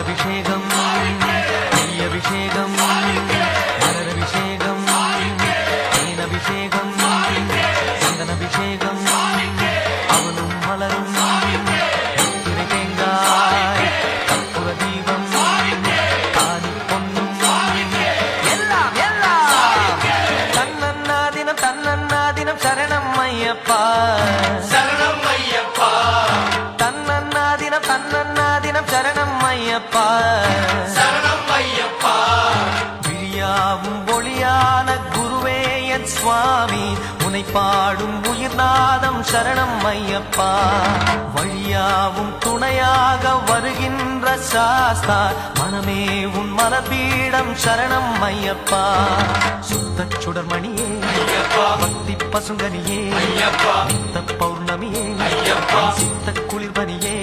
பாலபிஷேகம் நெய்யபிஷேகம் மலரபிஷேகம் தேனபிஷேகம் சந்தனபிஷேகம் அவனும் மலரும் திரை தேங்காய் கற்பூர தீபம் ஆனி பொன்னும் எல்லாம் எல்லாம் தன்னன்னா தினம் சரணம் ஐயப்பா சரணம் ஐயப்பா தன்னன்னா தினம் சரணம் ஐயப்பா சரணம் ஐயப்பா விழியாவும் ஒளியான குருவே என் சுவாமி உனை பாடும் உயிர்நாதம் சரணம் ஐயப்பா வழியாவும் துணையாக வருகின்ற சாஸ்தா மனமே உன் மலபீடம் சரணம் ஐயப்பா சுத்த சுடர்மணியே பக்தி பசுங்கனியே ஐயப்பா பௌர்ணமியே ஐயப்பா சித்த குளிர்பனியே